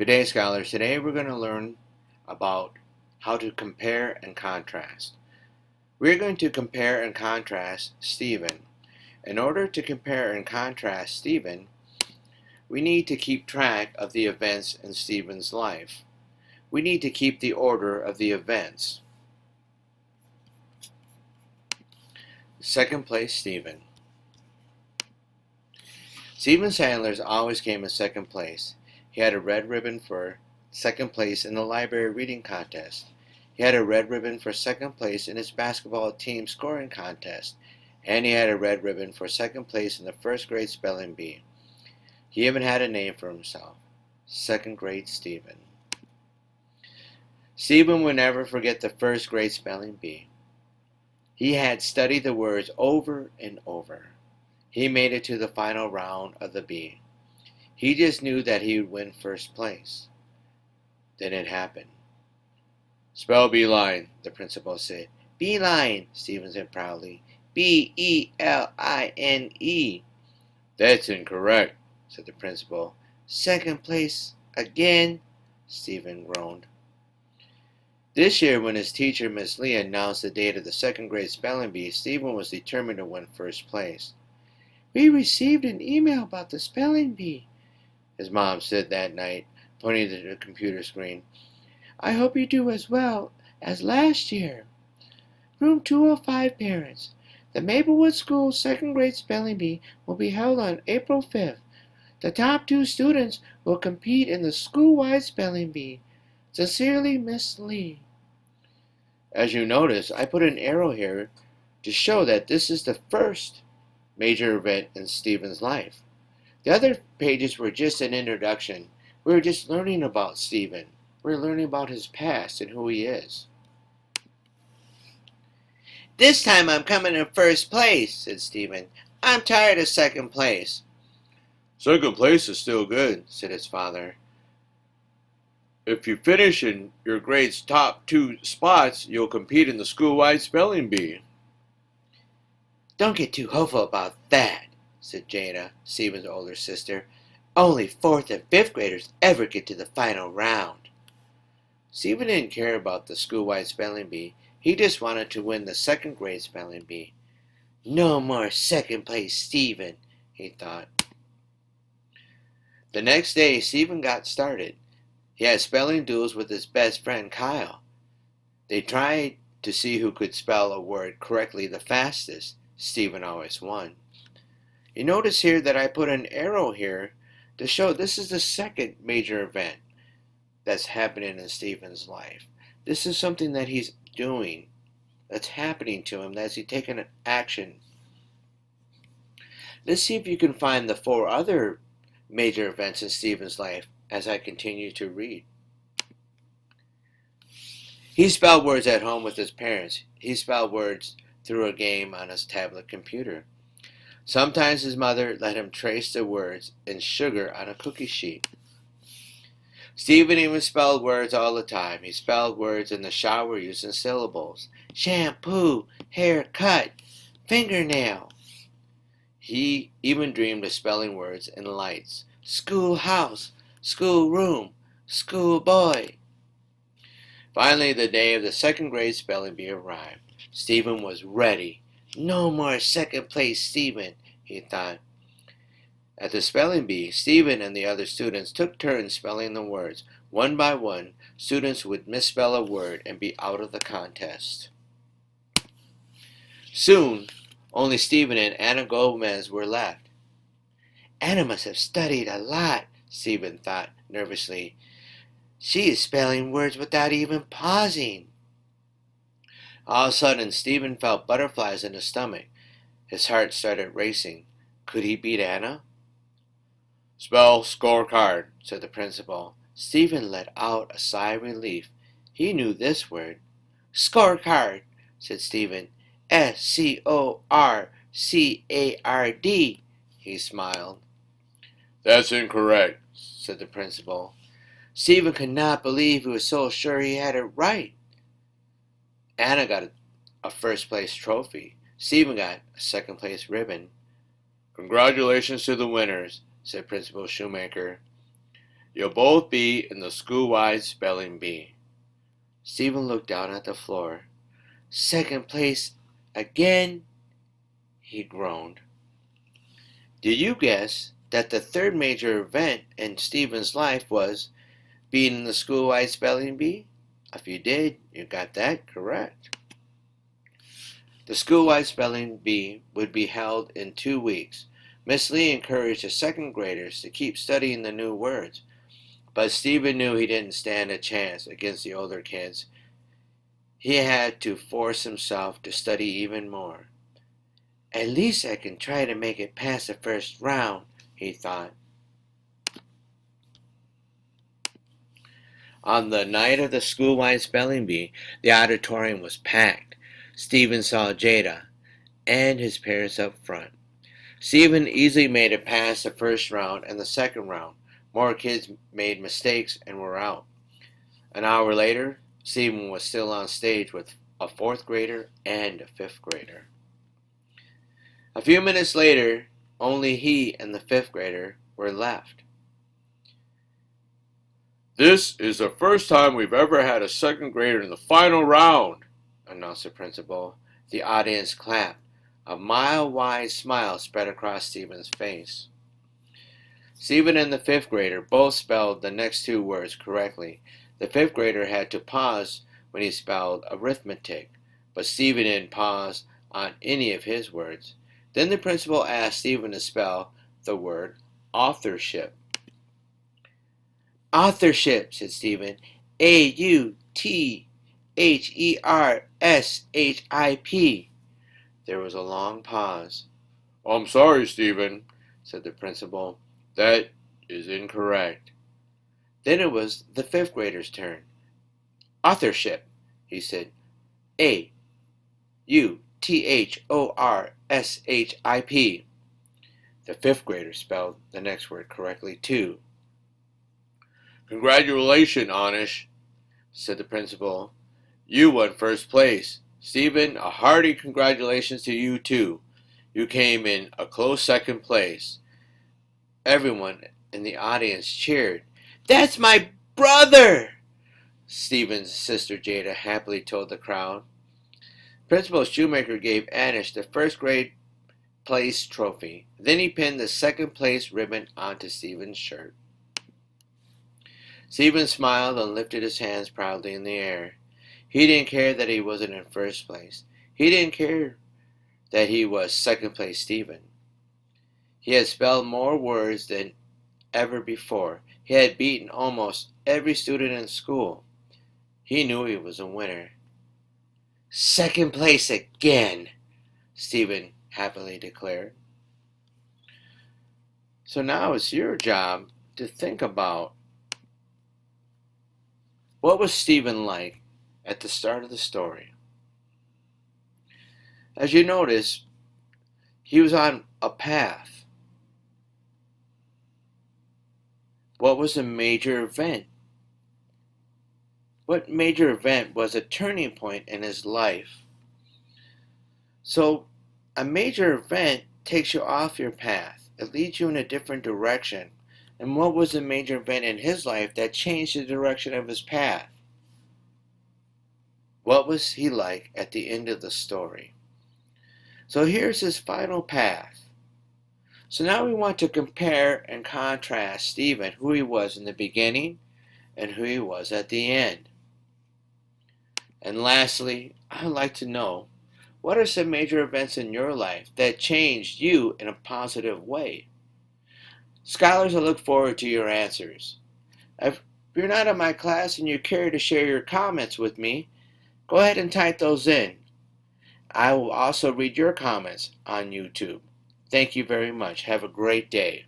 Good day, scholars. Today we're going to learn about how to compare and contrast. We're going to compare and contrast Stephen. In order to compare and contrast Stephen, we need to keep track of the events in Stephen's life. We need to keep the order of the events. Second place, Stephen. Stephen Sanders always came in second place. He had a red ribbon for second place in the library reading contest. He had a red ribbon for second place in his basketball team scoring contest. And he had a red ribbon for second place in the first grade spelling bee. He even had a name for himself, second grade Stephen. Stephen would never forget the first grade spelling bee. He had studied the words over and over. He made it to the final round of the bee. He just knew that he would win first place. Then it happened. Spell beeline, the principal said. Beeline, Stephen said proudly. B-E-L-I-N-E. That's incorrect, said the principal. Second place again, Stephen groaned. This year, when his teacher, Miss Lee, announced the date of the second grade spelling bee, Stephen was determined to win first place. We received an email about the spelling bee, his mom said that night, pointing to the computer screen. I hope you do as well as last year. Room 205 parents. The Maplewood School second grade spelling bee will be held on April 5th. The top 2 students will compete in the school-wide spelling bee. Sincerely, Miss Lee. As you notice, I put an arrow here to show that this is the first major event in Stephen's life. The other pages were just an introduction. We were just learning about Stephen. We're learning about his past and who he is. This time I'm coming in first place, said Stephen. I'm tired of second place. Second place is still good, said his father. If you finish in your grade's top 2 spots, you'll compete in the school-wide spelling bee. Don't get too hopeful about that, said Jada, Stephen's older sister. Only 4th and 5th graders ever get to the final round. Stephen didn't care about the school-wide spelling bee. He just wanted to win the second grade spelling bee. No more second place Stephen, he thought. The next day, Stephen got started. He had spelling duels with his best friend Kyle. They tried to see who could spell a word correctly the fastest. Stephen always won. You notice here that I put an arrow here to show this is the second major event that's happening in Stephen's life. This is something that he's doing, that's happening to him, that's he's taking action. Let's see if you can find the 4 other major events in Stephen's life as I continue to read. He spelled words at home with his parents. He spelled words through a game on his tablet computer. Sometimes his mother let him trace the words in sugar on a cookie sheet. Stephen even spelled words all the time. He spelled words in the shower using syllables. Shampoo, haircut, fingernail. He even dreamed of spelling words in lights. Schoolhouse, schoolroom, schoolboy. Finally, the day of the second grade spelling bee arrived. Stephen was ready. No more second place Stephen, he thought. At the spelling bee, Stephen and the other students took turns spelling the words. One by one, students would misspell a word and be out of the contest. Soon, only Stephen and Anna Gomez were left. Anna must have studied a lot, Stephen thought nervously. She is spelling words without even pausing. All of a sudden, Stephen felt butterflies in his stomach. His heart started racing. Could he beat Anna? Spell scorecard, said the principal. Stephen let out a sigh of relief. He knew this word. Scorecard, said Stephen. S-C-O-R-C-A-R-D, he smiled. That's incorrect, said the principal. Stephen could not believe he was so sure he had it right. Anna got a first place trophy. Stephen got a second place ribbon. Congratulations to the winners, said Principal Shoemaker. You'll both be in the school-wide spelling bee. Stephen looked down at the floor. Second place again, he groaned. Did you guess that the third major event in Stephen's life was being in the school-wide spelling bee? If you did, you got that correct. The school-wide spelling bee would be held in 2 weeks. Miss Lee encouraged the second graders to keep studying the new words, but Stephen knew he didn't stand a chance against the older kids. He had to force himself to study even more. At least I can try to make it past the first round, he thought. On the night of the school-wide spelling bee, the auditorium was packed. Stephen saw Jada and his parents up front. Stephen easily made it past the first round and the second round. More kids made mistakes and were out. An hour later, Stephen was still on stage with a 4th grader and a 5th grader. A few minutes later, only he and the 5th grader were left. This is the first time we've ever had a 2nd grader in the final round, announced the principal. The audience clapped. A mile-wide smile spread across Stephen's face. Stephen and the 5th grader both spelled the next 2 words correctly. The 5th grader had to pause when he spelled arithmetic, but Stephen didn't pause on any of his words. Then the principal asked Stephen to spell the word authorship. Authorship, said Stephen. A-U-T-H-E-R-S-H-I-P. There was a long pause. I'm sorry, Stephen, said the principal. That is incorrect. Then it was the 5th grader's turn. Authorship, he said. A-U-T-H-O-R-S-H-I-P. The 5th grader spelled the next word correctly, too. Congratulations, Anish, said the principal. You won first place. Stephen, a hearty congratulations to you, too. You came in a close second place. Everyone in the audience cheered. That's my brother! Stephen's sister Jada happily told the crowd. Principal Shoemaker gave Anish the 1st grade place trophy. Then he pinned the 2nd place ribbon onto Stephen's shirt. Stephen smiled and lifted his hands proudly in the air. He didn't care that he wasn't in 1st place. He didn't care that he was 2nd place Stephen. He had spelled more words than ever before. He had beaten almost every student in school. He knew he was a winner. 2nd place again, Stephen happily declared. So now it's your job to think about, what was Stephen like at the start of the story? As you notice, he was on a path. What was a major event? What major event was a turning point in his life? So, a major event takes you off your path. It leads you in a different direction. And what was a major event in his life that changed the direction of his path? What was he like at the end of the story? So here's his final path. So now we want to compare and contrast Stephen, who he was in the beginning and who he was at the end. And lastly, I'd like to know, what are some major events in your life that changed you in a positive way? Scholars, I look forward to your answers. If you're not in my class and you care to share your comments with me, go ahead and type those in. I will also read your comments on YouTube. Thank you very much. Have a great day.